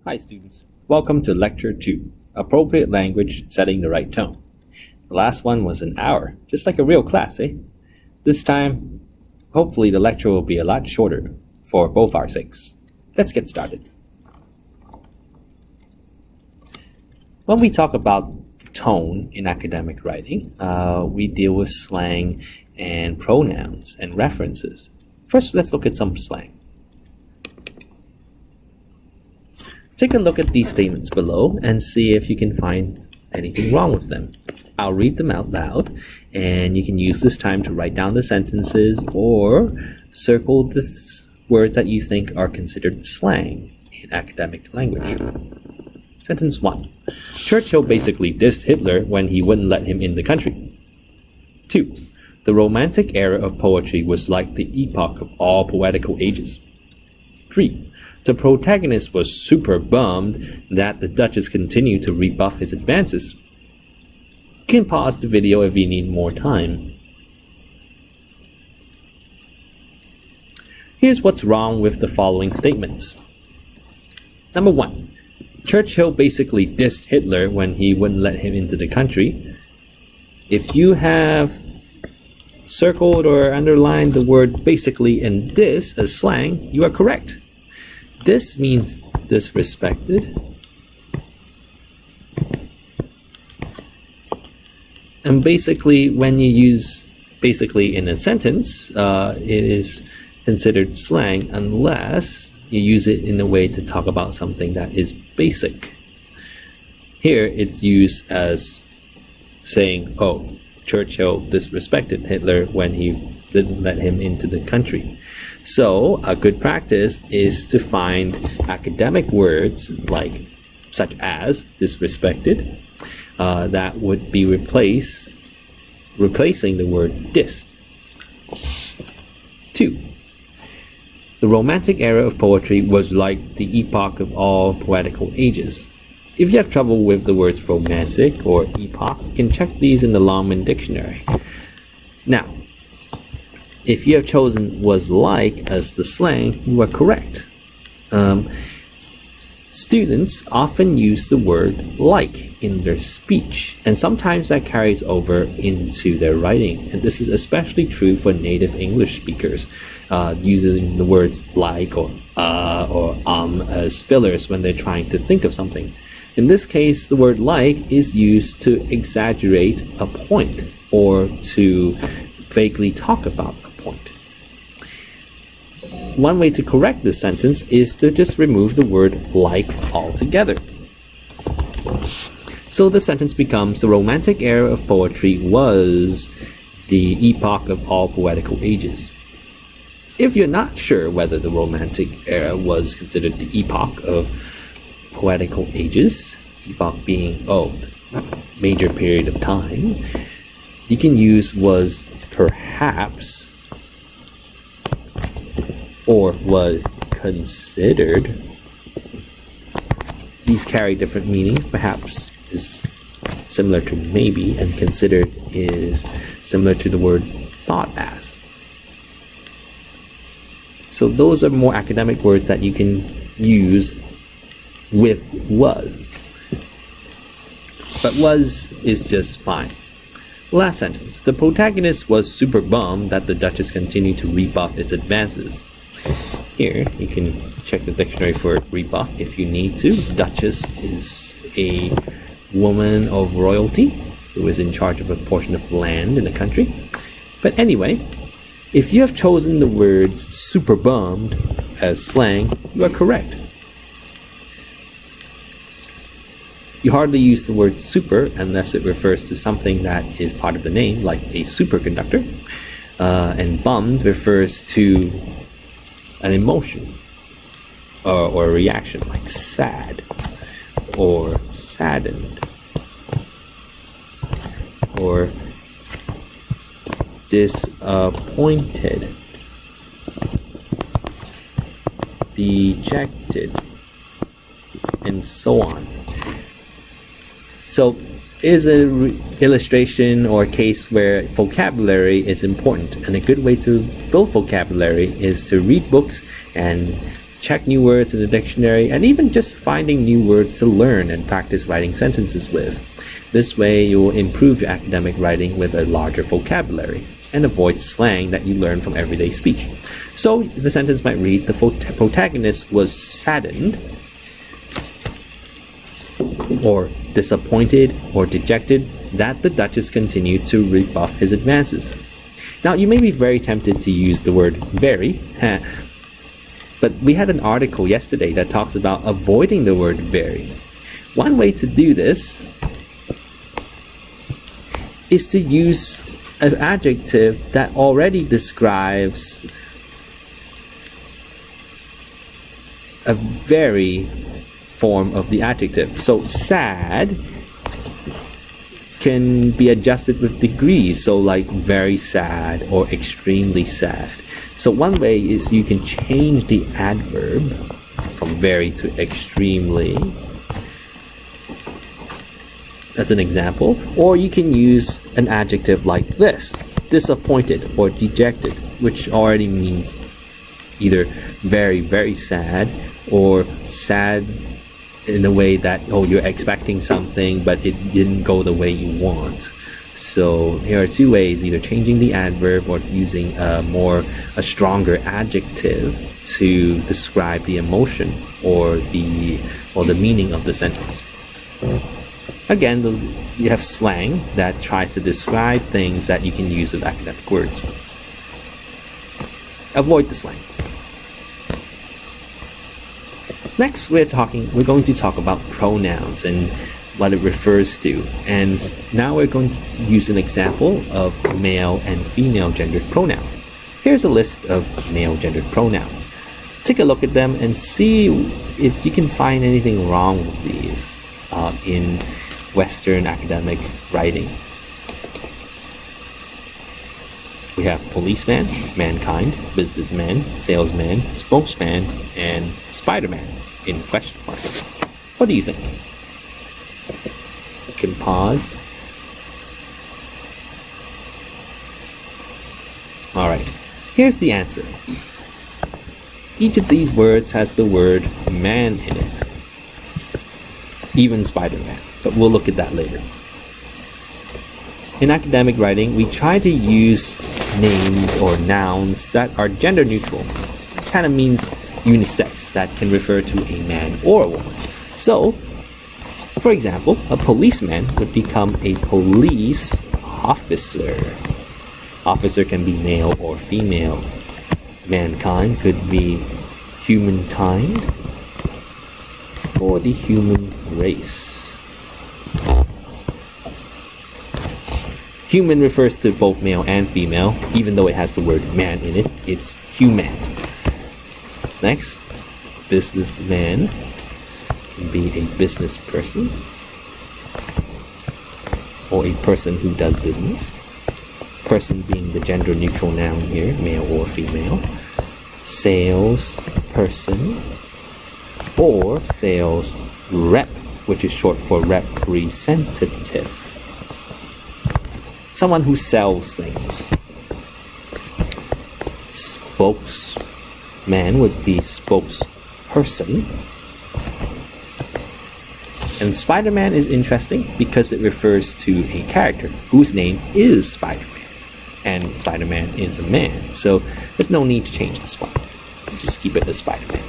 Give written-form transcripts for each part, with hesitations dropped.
Hi students, welcome to Lecture 2, Appropriate Language Setting the Right Tone. The last one was an hour, just like a real class, eh? This time, hopefully the lecture will be a lot shorter, for both our sakes. Let's get started. When we talk about tone in academic writing, we deal with slang and pronouns and references. First, let's look at some slang. Take a look at these statements below and see if you can find anything wrong with them. I'll read them out loud, and you can use this time to write down the sentences or circle the words that you think are considered slang in academic language. Sentence 1. Churchill basically dissed Hitler when he wouldn't let him in the country. 2. The Romantic era of poetry was like the epoch of all poetical ages. 3. The protagonist was super bummed that the Duchess continued to rebuff his advances. You can pause the video if you need more time. Here's what's wrong with the following statements. Number 1. Churchill basically dissed Hitler when he wouldn't let him into the country. If you have circled or underlined the word basically and diss as slang, you are correct. This means disrespected. And basically, when you use basically in a sentence, it is considered slang unless you use it in a way to talk about something that is basic. Here, it's used as saying, oh, Churchill disrespected Hitler when he didn't let him into the country. So a good practice is to find academic words like such as disrespected that would be replacing the word dissed. 2. The Romantic era of poetry was like the epoch of all poetical ages. If you have trouble with the words romantic or epoch, you can check these in the Longman Dictionary. Now, if you have chosen was like as the slang, you are correct. Students often use the word like in their speech, and sometimes that carries over into their writing. And this is especially true for native English speakers, using the words like or as fillers when they're trying to think of something. In this case, the word like is used to exaggerate a point or to vaguely talk about a point. One way to correct this sentence is to just remove the word like altogether. So the sentence becomes, the Romantic era of poetry was the epoch of all poetical ages. If you're not sure whether the Romantic era was considered the epoch of poetical ages, epoch being, the major period of time, you can use was perhaps or was considered. These carry different meanings. Perhaps is similar to maybe, and considered is similar to the word thought as. So those are more academic words that you can use with was. But was is just fine. Last sentence. The protagonist was super bummed that the Duchess continued to rebuff its advances. Here, you can check the dictionary for rebuff if you need to. Duchess is a woman of royalty who is in charge of a portion of land in a country. But anyway, if you have chosen the words super bummed as slang, you are correct. You hardly use the word super unless it refers to something that is part of the name, like a superconductor. And bummed refers to an emotion or a reaction, like sad or saddened or disappointed, dejected, and so on. So is an illustration or a case where vocabulary is important, and a good way to build vocabulary is to read books and check new words in the dictionary, and even just finding new words to learn and practice writing sentences with. This way, you will improve your academic writing with a larger vocabulary and avoid slang that you learn from everyday speech. So the sentence might read, the protagonist was saddened or disappointed or dejected that the Duchess continued to rebuff his advances. Now, you may be very tempted to use the word very, but we had an article yesterday that talks about avoiding the word very. One way to do this is to use an adjective that already describes a very form of the adjective. So sad can be adjusted with degrees, so like very sad or extremely sad. So one way is you can change the adverb from very to extremely, as an example, or you can use an adjective like this, disappointed or dejected, which already means either very, very sad or sad in a way that, oh, you're expecting something but it didn't go the way you want. So here are two ways, either changing the adverb or using a stronger adjective to describe the emotion or the meaning of the sentence. Again, you have slang that tries to describe things that you can use with academic words. Avoid the slang. Next, we're going to talk about pronouns and what it refers to. And now we're going to use an example of male and female gendered pronouns. Here's a list of male gendered pronouns. Take a look at them and see if you can find anything wrong with these in Western academic writing. We have policeman, mankind, businessman, salesman, spokesman, and Spider-Man in question marks. What do you think? You can pause. Alright, here's the answer. Each of these words has the word man in it. Even Spider-Man, but we'll look at that later. In academic writing, we try to use names or nouns that are gender neutral. It kind of means unisex, that can refer to a man or a woman. So, for example, a policeman would become a police officer. Officer can be male or female. Mankind could be humankind or the human race. Human refers to both male and female, even though it has the word man in it. It's human. Next, businessman can be a business person or a person who does business. Person being the gender neutral noun here, male or female. Sales person or sales rep, which is short for representative. Someone who sells things. Spokesman would be spokesperson. And Spider-Man is interesting because it refers to a character whose name is Spider-Man. And Spider-Man is a man, so there's no need to change this one. Just keep it as Spider-Man.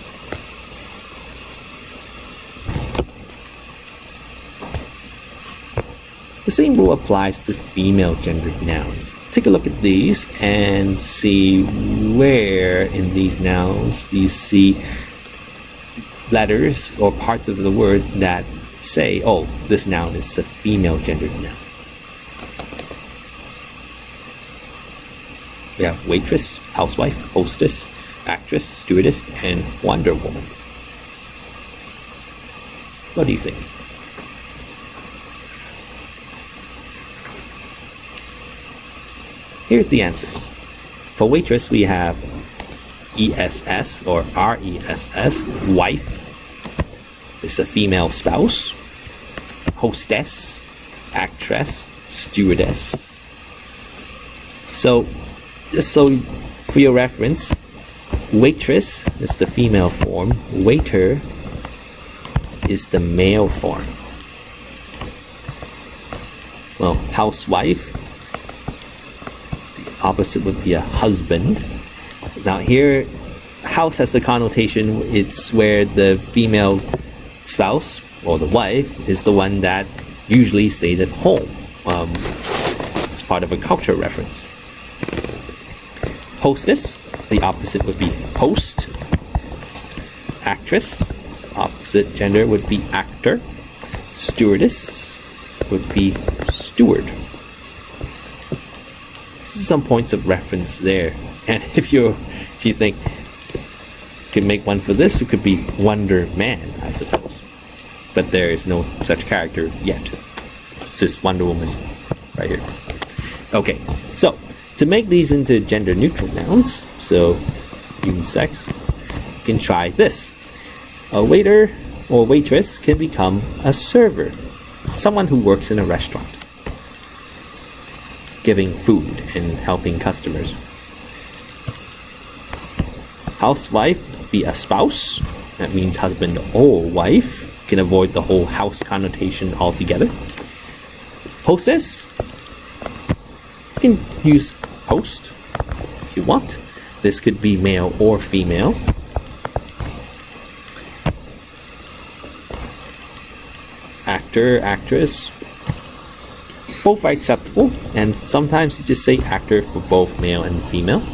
The same rule applies to female gendered nouns. Take a look at these and see where in these nouns do you see letters or parts of the word that say, oh, this noun is a female gendered noun. We have waitress, housewife, hostess, actress, stewardess, and Wonder Woman. What do you think? Here's the answer. For waitress, we have ESS or RESS, wife. It's a female spouse. Hostess, actress, stewardess. So, just so for your reference, Waitress is the female form. Waiter is the male form. Well, housewife, the opposite would be a husband. Now here, house has the connotation, it's where the female spouse or the wife is the one that usually stays at home. It's part of a culture reference. Hostess, the opposite would be host. Actress, opposite gender would be actor. Stewardess would be steward. Some points of reference there. And if you think can make one for this, it could be Wonder Man, I suppose. But there is no such character yet. It's just Wonder Woman right here. Okay, so to make these into gender neutral nouns, so unisex, you can try this. A waiter or waitress can become a server, someone who works in a restaurant, giving food and helping customers. Housewife, be a spouse. That means husband or wife. Can avoid the whole house connotation altogether. Hostess, you can use host if you want. This could be male or female. Actor, actress, both are acceptable, and sometimes you just say actor for both male and female.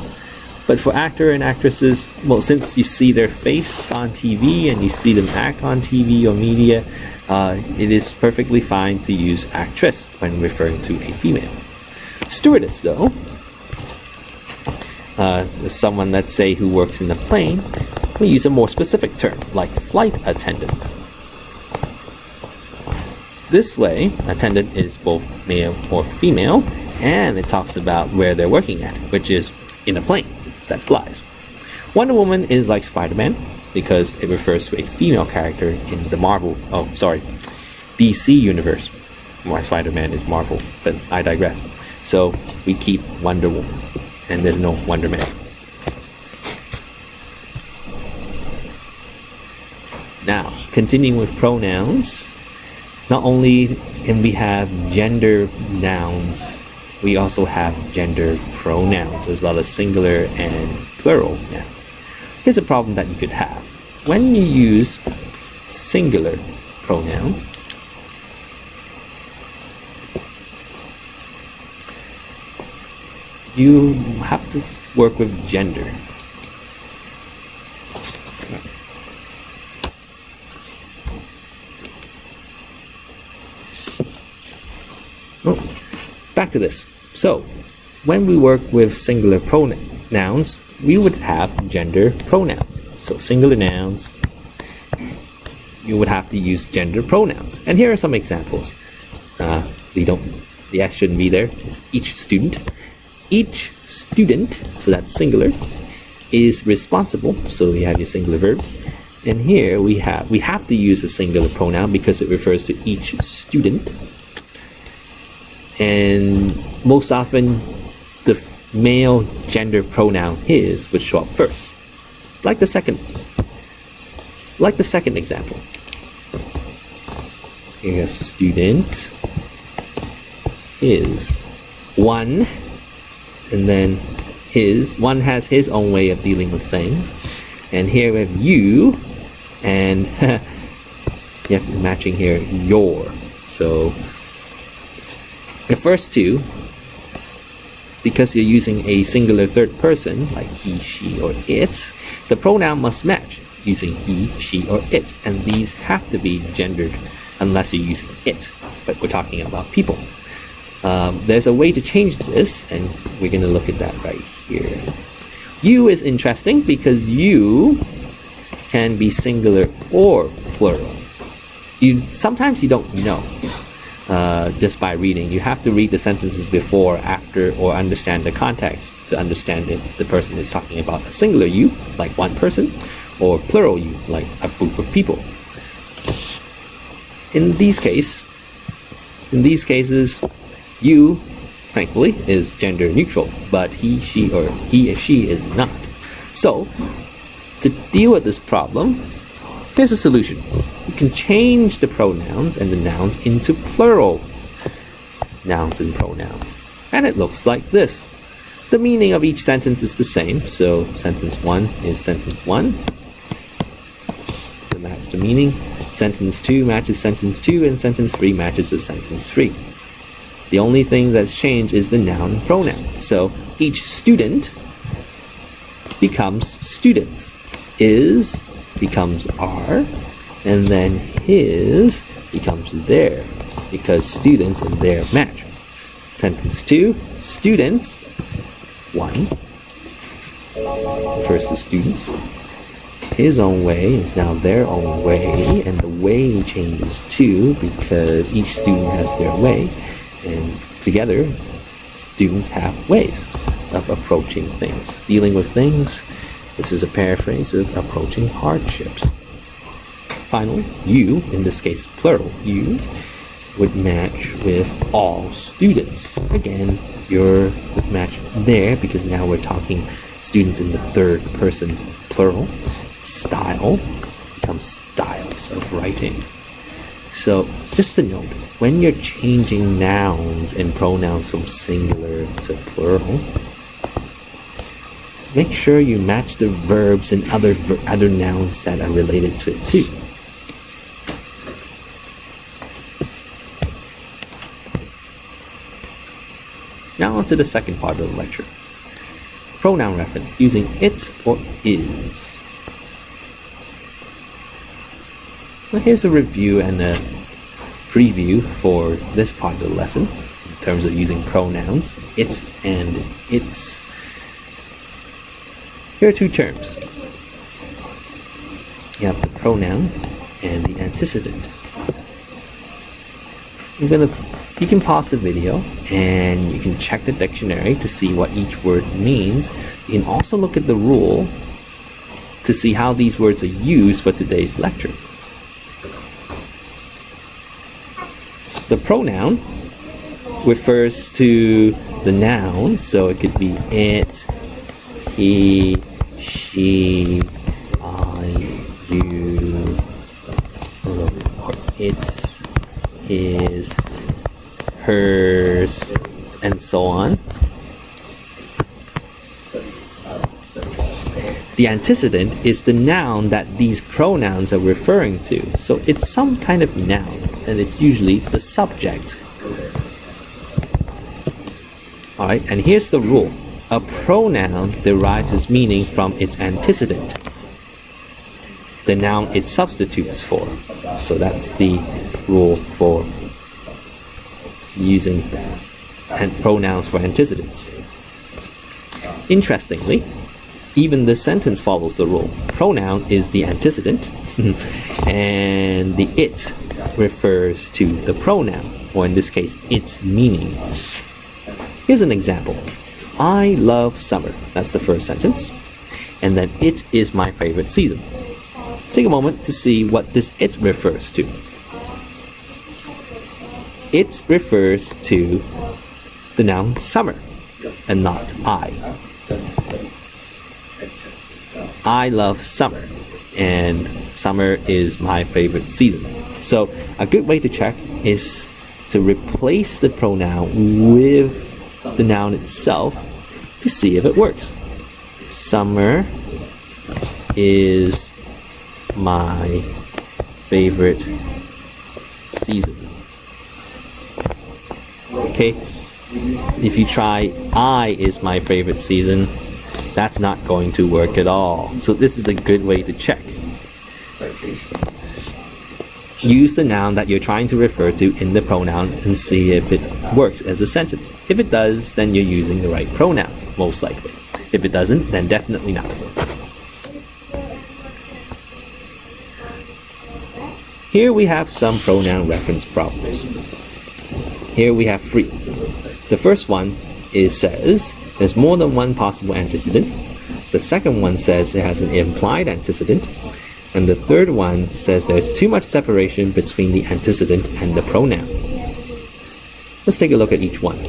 But for actor and actresses, well, since you see their face on TV and you see them act on TV or media, it is perfectly fine to use actress when referring to a female. Stewardess, though, is someone, let's say, who works in the plane. We use a more specific term, like flight attendant. This way, attendant is both male or female, and it talks about where they're working at, which is in a plane that flies. Wonder Woman is like Spider-Man because it refers to a female character in the DC universe. Why Spider-Man is Marvel, but I digress. So we keep Wonder Woman, and there's no Wonder Man. Now, continuing with pronouns, not only can we have gender nouns, we also have gender pronouns as well as singular and plural nouns. Here's a problem that you could have. When you use singular pronouns, you have to work with gender. Back to this. So, when we work with singular pronouns, we would have gender pronouns. So, singular nouns, you would have to use gender pronouns. And here are some examples. The S shouldn't be there. It's each student. Each student, so that's singular, is responsible. So you have your singular verb. And here we have to use a singular pronoun because it refers to each student. And most often, the male gender pronoun his would show up first. Like the second example. Here you have student, his, one, and then his. One has his own way of dealing with things. And here we have you, and you have matching here, your. So the first two, because you're using a singular third person, like he, she, or it, the pronoun must match using he, she, or it. And these have to be gendered unless you're using it. But we're talking about people. There's a way to change this, and we're going to look at that right here. You is interesting because you can be singular or plural. Sometimes you don't know. Just by reading. You have to read the sentences before, after, or understand the context to understand if the person is talking about a singular you, like one person, or plural you, like a group of people. In these cases, you, thankfully, is gender neutral, but he, she, or she is not. So, To deal with this problem, here's a solution. You can change the pronouns and the nouns into plural nouns and pronouns. And it looks like this. The meaning of each sentence is the same, so sentence 1 is sentence 1. To match the meaning, sentence 2 matches sentence 2, and sentence 3 matches with sentence 3. The only thing that's changed is the noun and pronoun. So each student becomes students. Is becomes are, and then his becomes their, because students and their match. Sentence 2, students, 1, refers to students. His own way is now their own way, and the way changes too because each student has their way, and together students have ways of approaching things, dealing with things. This is a paraphrase of approaching hardships. Finally, you, in this case plural, you, would match with all students. Again, your would match there because now we're talking students in the third person plural. Style becomes styles of writing. So just a note, when you're changing nouns and pronouns from singular to plural, make sure you match the verbs and other nouns that are related to it too. Now on to the second part of the lecture. Pronoun reference using it or is. Well, here's a review and a preview for this part of the lesson in terms of using pronouns, it and its. Here are two terms. You have the pronoun and the antecedent. You can pause the video and you can check the dictionary to see what each word means. You can also look at the rule to see how these words are used for today's lecture. The pronoun refers to the noun, so it could be it, he, she, I, you, or it's, his, hers, and so on. The antecedent is the noun that these pronouns are referring to. So it's some kind of noun, and it's usually the subject. Alright, and here's the rule. A pronoun derives its meaning from its antecedent, the noun it substitutes for. So that's the rule for using pronouns for antecedents. Interestingly, even the sentence follows the rule. Pronoun is the antecedent, and the it refers to the pronoun, or in this case, its meaning. Here's an example. I love summer. That's the first sentence. And then it is my favorite season. Take a moment to see what this it refers to. It refers to the noun summer and not I. I love summer, and summer is my favorite season. So a good way to check is to replace the pronoun with the noun itself to see if it works. Summer is my favorite season. Okay, if you try I is my favorite season, that's not going to work at all. So this is a good way to check. Use the noun that you're trying to refer to in the pronoun and see if it works as a sentence. If it does, then you're using the right pronoun, most likely. If it doesn't, then definitely not. Here we have some pronoun reference problems. Here we have 3. The first one says there's more than one possible antecedent. The second one says it has an implied antecedent. And the third one says there's too much separation between the antecedent and the pronoun. Let's take a look at each one.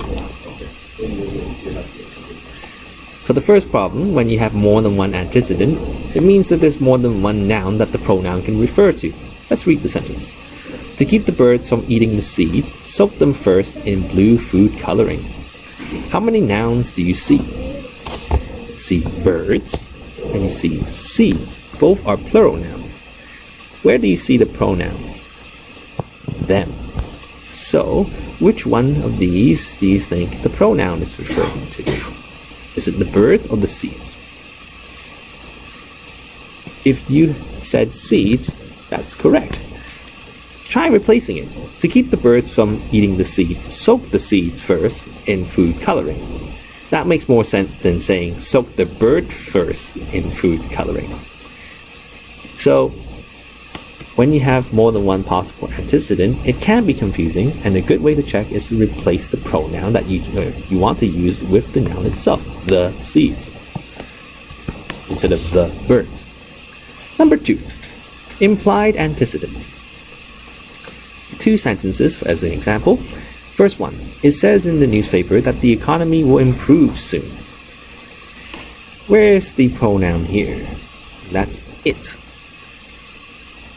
For the first problem, when you have more than one antecedent, it means that there's more than one noun that the pronoun can refer to. Let's read the sentence. To keep the birds from eating the seeds, soak them first in blue food coloring. How many nouns do you see? You see birds and you see seeds. Both are plural nouns. Where do you see the pronoun? Them. So, which one of these do you think the pronoun is referring to? Is it the birds or the seeds? If you said seeds, that's correct. Try replacing it. To keep the birds from eating the seeds, soak the seeds first in food coloring. That makes more sense than saying soak the bird first in food coloring. So, when you have more than one possible antecedent, it can be confusing, and a good way to check is to replace the pronoun that you want to use with the noun itself, the seeds, instead of the birds. Number 2, implied antecedent. 2 sentences as an example. First one, it says in the newspaper that the economy will improve soon. Where is the pronoun here? That's it.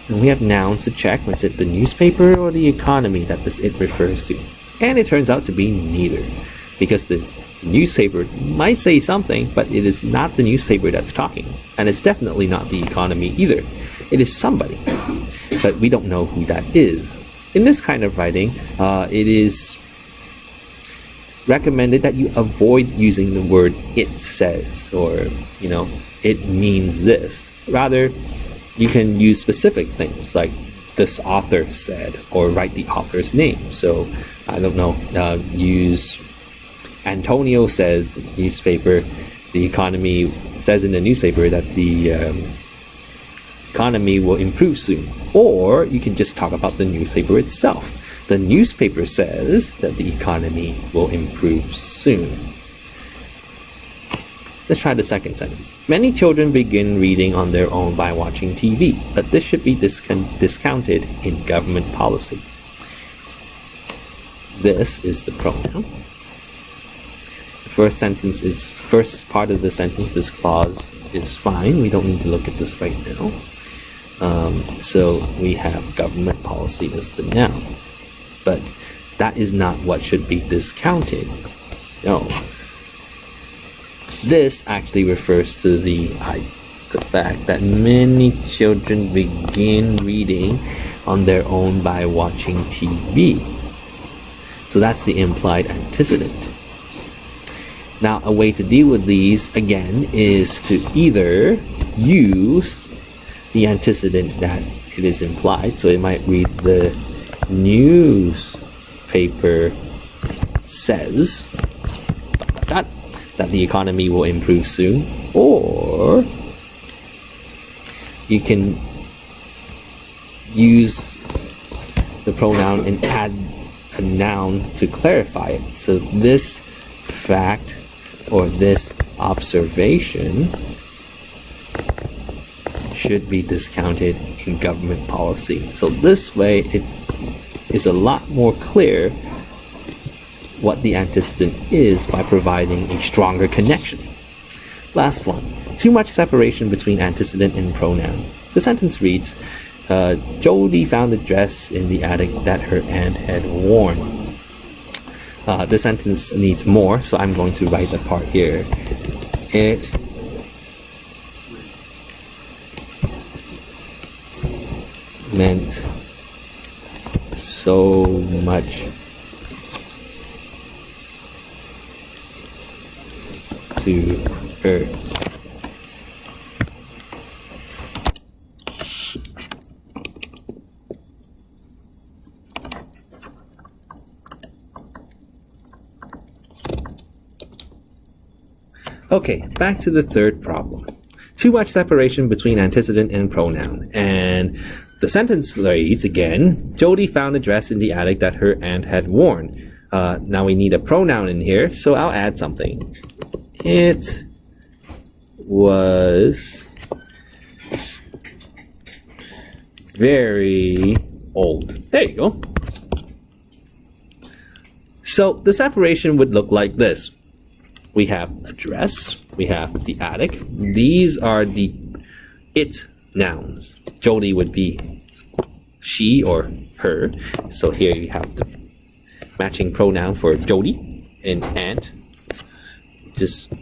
And we have nouns to check. Was it the newspaper or the economy that this it refers to? And it turns out to be neither. Because the newspaper might say something, but it is not the newspaper that's talking. And it's definitely not the economy either. It is somebody. But we don't know who that is. In this kind of writing, it is recommended that you avoid using the word it says or, it means this. Rather, you can use specific things like this author said or write the author's name. So, I don't know, use Antonio says newspaper, the economy says in the newspaper that the economy will improve soon. Or you can just talk about the newspaper itself. The newspaper says that the economy will improve soon. Let's try the second sentence. Many children begin reading on their own by watching TV, but this should be discounted in government policy. This is the pronoun. The first part of the sentence, this clause is fine. We don't need to look at this right now. So we have government policy as the noun. But that is not what should be discounted. No. This actually refers to the fact that many children begin reading on their own by watching TV. So that's the implied antecedent. Now, a way to deal with these, again, is to either use the antecedent that it is implied. So it might read the newspaper says that the economy will improve soon, or you can use the pronoun and add a noun to clarify it. So this fact or this observation should be discounted in government policy. So this way it is a lot more clear what the antecedent is by providing a stronger connection. Last one. Too much separation between antecedent and pronoun. The sentence reads, Jody found a dress in the attic that her aunt had worn. The sentence needs more, so I'm going to write the part here. It meant so much to her. Okay, back to the third problem. Too much separation between antecedent and pronoun. And the sentence reads again, Jody found a dress in the attic that her aunt had worn. Now we need a pronoun in here, so I'll add something. It was very old. There you go. So the separation would look like this. We have a dress, we have the attic. These are the it nouns. Jody would be she or her. So here you have the matching pronoun for Jody. And aunt, just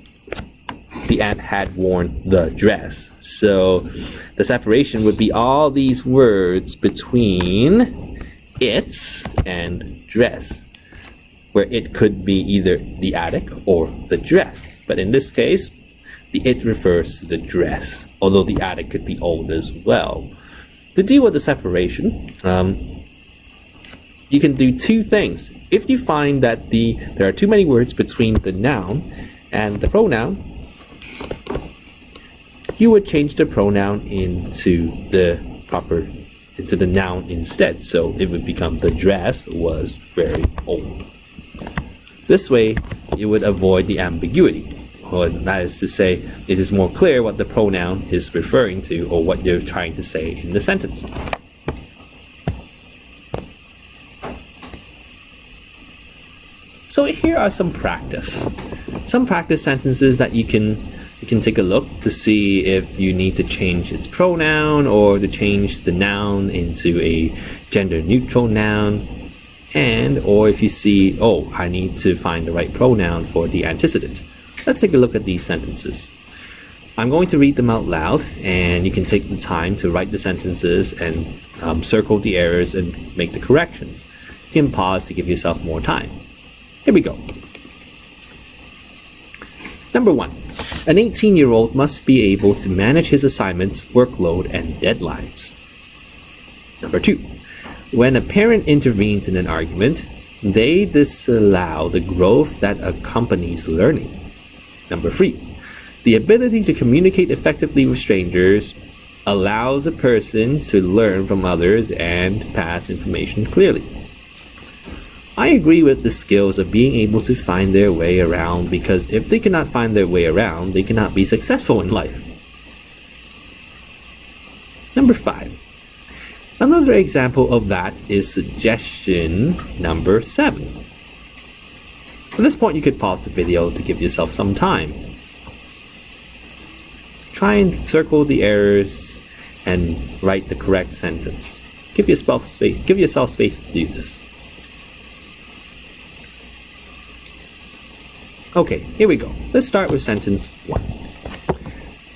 the aunt had worn the dress. So the separation would be all these words between it and dress, where it could be either the attic or the dress. But in this case, the it refers to the dress, although the attic could be old as well. To deal with the separation, you can do two things. If you find that there are too many words between the noun and the pronoun, you would change the pronoun into the noun instead. So it would become the dress was very old. This way, you would avoid the ambiguity. Or that is to say, it is more clear what the pronoun is referring to or what you're trying to say in the sentence. So here are some practice sentences that you can take a look to see if you need to change its pronoun or to change the noun into a gender neutral noun, or if you see, oh, I need to find the right pronoun for the antecedent. Let's take a look at these sentences. I'm going to read them out loud, and you can take the time to write the sentences and circle the errors and make the corrections. You can pause to give yourself more time. Here we go. Number 1. An 18-year-old must be able to manage his assignments, workload, and deadlines. Number 2. When a parent intervenes in an argument, they disallow the growth that accompanies learning. Number 3. The ability to communicate effectively with strangers allows a person to learn from others and pass information clearly. I agree with the skills of being able to find their way around, because if they cannot find their way around, they cannot be successful in life. Number 5. Another example of that is suggestion number 7. At this point, you could pause the video to give yourself some time. Try and circle the errors and write the correct sentence. Give yourself space to do this. Okay, here we go. Let's start with sentence 1.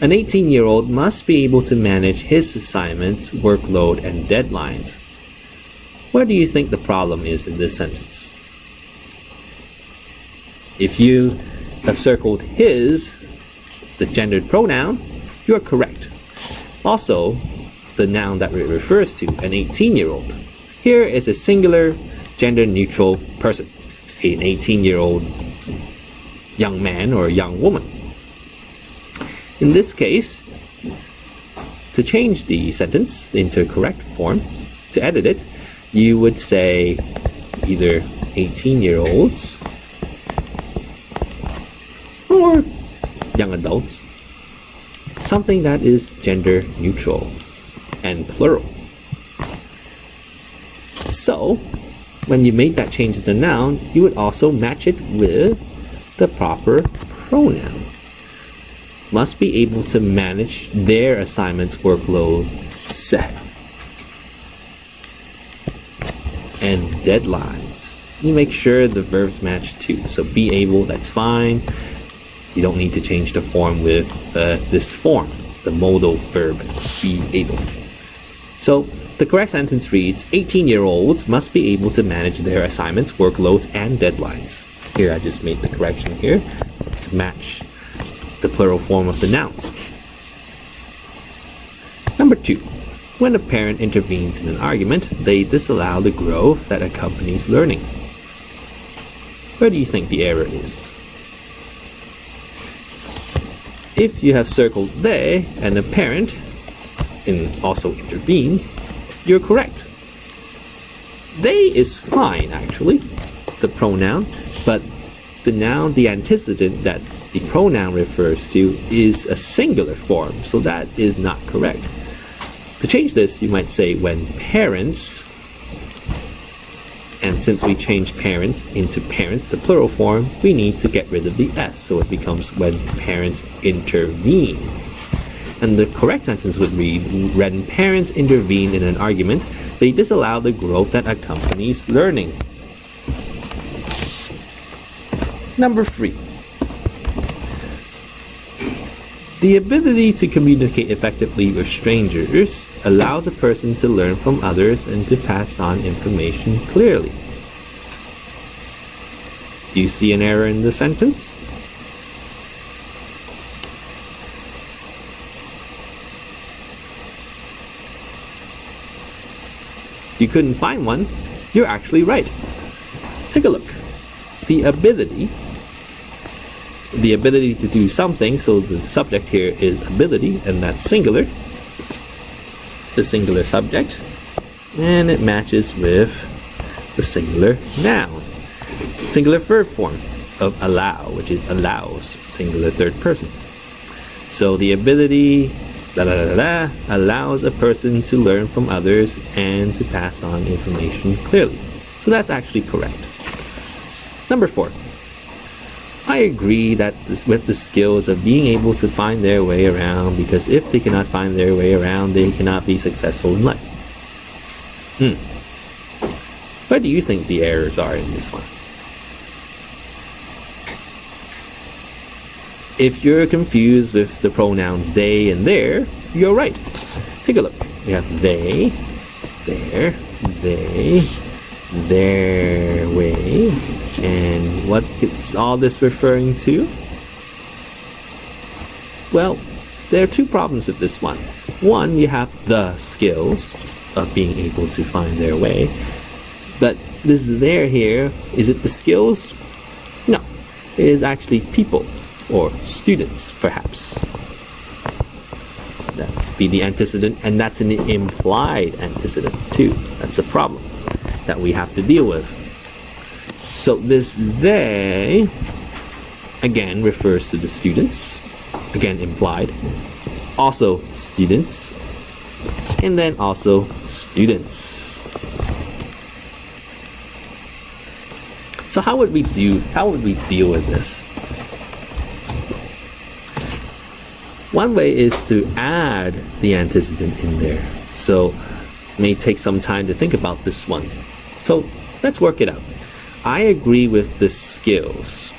An 18-year-old must be able to manage his assignments, workload, and deadlines. Where do you think the problem is in this sentence? If you have circled his, the gendered pronoun, you're correct. Also, the noun that it refers to, an 18-year-old. Here is a singular, gender-neutral person, an 18-year-old young man or young woman. In this case, to change the sentence into correct form, to edit it, you would say either 18-year-olds or young adults, something that is gender neutral and plural. So, when you made that change to the noun, you would also match it with the proper pronoun. Must be able to manage their assignments, workload, and deadlines. You make sure the verbs match too. So be able, that's fine. You don't need to change the form with this form, the modal verb, be able. So the correct sentence reads, 18-year-olds must be able to manage their assignments, workloads, and deadlines. Here I just made the correction here to match the plural form of the nouns. Number 2. When a parent intervenes in an argument, they disallow the growth that accompanies learning. Where do you think the error is? If you have circled they and a parent also intervenes, you're correct. They is fine, actually, the pronoun, but the noun, the antecedent that the pronoun refers to is a singular form, so that is not correct. To change this, you might say when parents And since we changed parents into parents, the plural form, we need to get rid of the S. So it becomes when parents intervene. And the correct sentence would read, when parents intervene in an argument, they disallow the growth that accompanies learning. Number 3. The ability to communicate effectively with strangers allows a person to learn from others and to pass on information clearly. Do you see an error in the sentence? If you couldn't find one, you're actually right. Take a look. The ability to do something, so the subject here is ability, and that's singular. It's a singular subject, and it matches with the singular noun. Singular verb form of allow, which is allows, singular third person. So the ability allows a person to learn from others and to pass on information clearly. So that's actually correct. Number 4. I agree that with the skills of being able to find their way around, because if they cannot find their way around, they cannot be successful in life. Where do you think the errors are in this one? If you're confused with the pronouns they and their, you're right. Take a look. We have they, their, they, their way. And what is all this referring to? Well, there are 2 problems with this one. One, you have the skills of being able to find their way. But this there here, is it the skills? No, it is actually people or students, perhaps. That would be the antecedent, and that's an implied antecedent too. That's a problem that we have to deal with. So this they, again, refers to the students, again implied, also students, and then also students. So how would we deal with this? One way is to add the antecedent in there. So it may take some time to think about this one. So let's work it out. I agree with the skills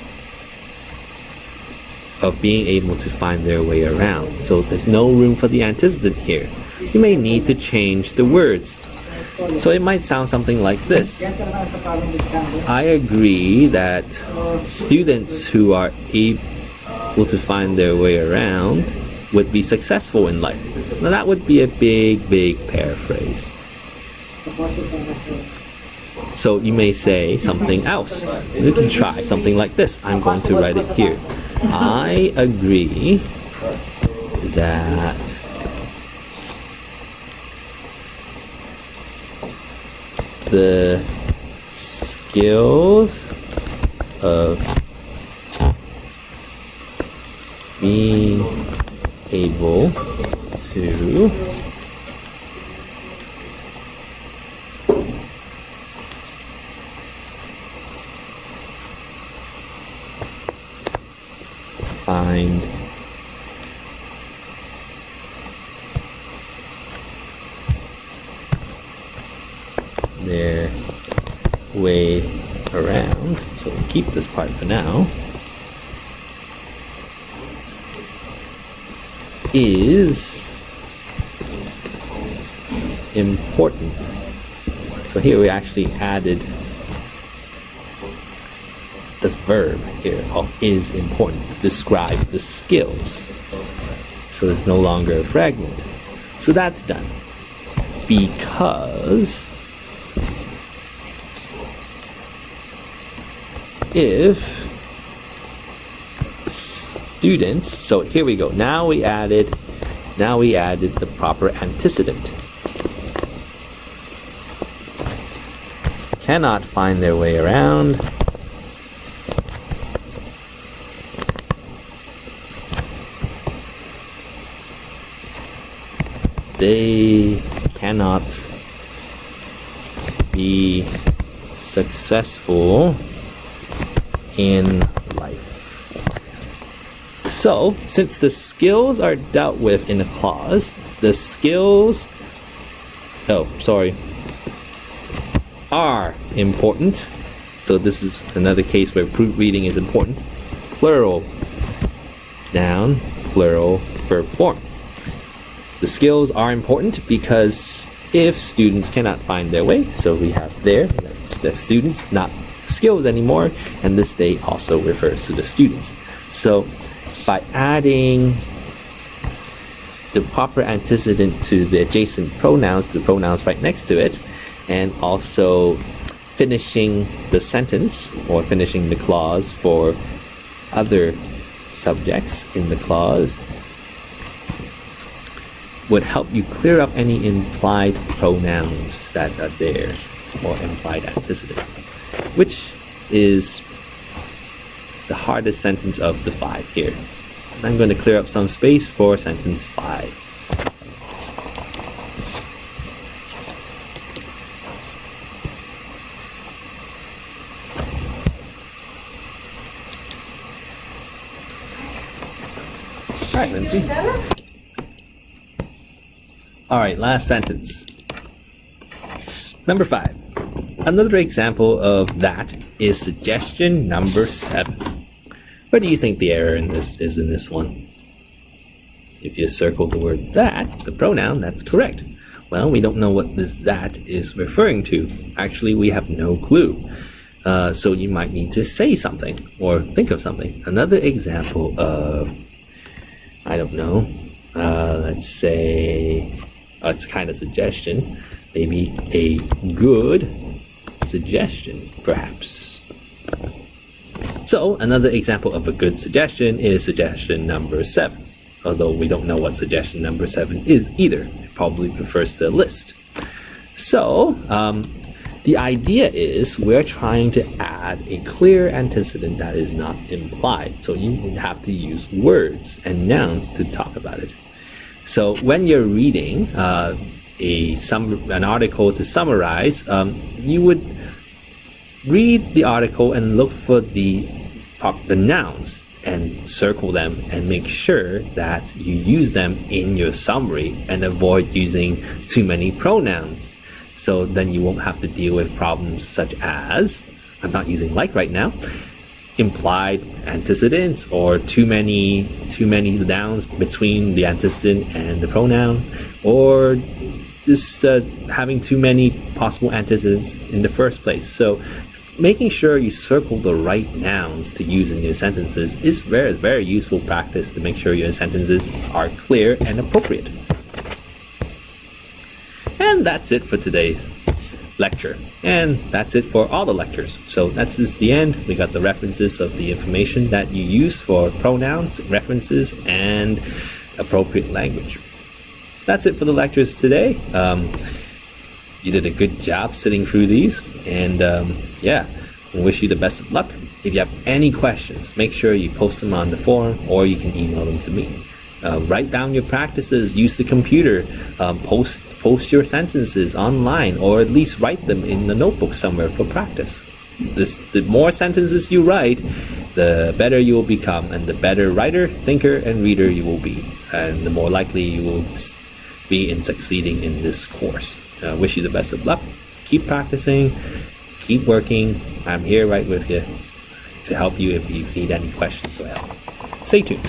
of being able to find their way around. So there's no room for the antecedent here. You may need to change the words. So it might sound something like this. I agree that students who are able to find their way around would be successful in life. Now that would be a big paraphrase. So you may say something else. You can try something like this. I'm going to write it here. I agree that the skills of being able to find their way around. So we'll keep this part for now. Is important. So here we actually added the verb here, is important, to describe the skills. So there's no longer a fragment. So that's done. Because if students, so here we go. Now we added the proper antecedent. Cannot find their way around. They cannot be successful in life. So, since the skills are dealt with in a clause, the skills are important. So this is another case where proofreading is important. Plural noun, plural verb form. The skills are important because if students cannot find their way, so we have there, that's the students, not the skills anymore, and this they also refers to the students. So by adding the proper antecedent to the adjacent pronouns, the pronouns right next to it, and also finishing the sentence or finishing the clause for other subjects in the clause would help you clear up any implied pronouns that are there or implied antecedents, which is the hardest sentence of the 5 here. And I'm going to clear up some space for sentence 5. All right, Lindsay. All right, last sentence. Number 5. Another example of that is suggestion number 7. Where do you think the error in this is in this one? If you circle the word that, the pronoun, that's correct. Well, we don't know what this that is referring to. Actually, we have no clue. So you might need to say something or think of something. Another example of, I don't know, let's say, it's kind of suggestion, maybe a good suggestion, perhaps. So another example of a good suggestion is suggestion number 7, although we don't know what suggestion number 7 is either. It probably refers to a list. So the idea is we're trying to add a clear antecedent that is not implied. So you have to use words and nouns to talk about it. So when you're reading an article to summarize, you would read the article and look for the nouns and circle them and make sure that you use them in your summary and avoid using too many pronouns. So then you won't have to deal with problems such as, I'm not using like right now, implied antecedents or too many nouns between the antecedent and the pronoun, or just having too many possible antecedents in the first place. So making sure you circle the right nouns to use in your sentences is very, very useful practice to make sure your sentences are clear and appropriate. And that's it for today's lecture. And that's it for all the lectures. So that's the end. We got the references of the information that you use for pronouns, references, and appropriate language. That's it for the lectures today. You did a good job sitting through these. And I wish you the best of luck. If you have any questions, make sure you post them on the forum or you can email them to me. Write down your practices, use the computer, post your sentences online, or at least write them in the notebook somewhere for practice. The more sentences you write, the better you will become, and the better writer, thinker, and reader you will be, and the more likely you will be in succeeding in this course. I wish you the best of luck. Keep practicing, keep working. I'm here right with you to help you if you need any questions or help. Stay tuned.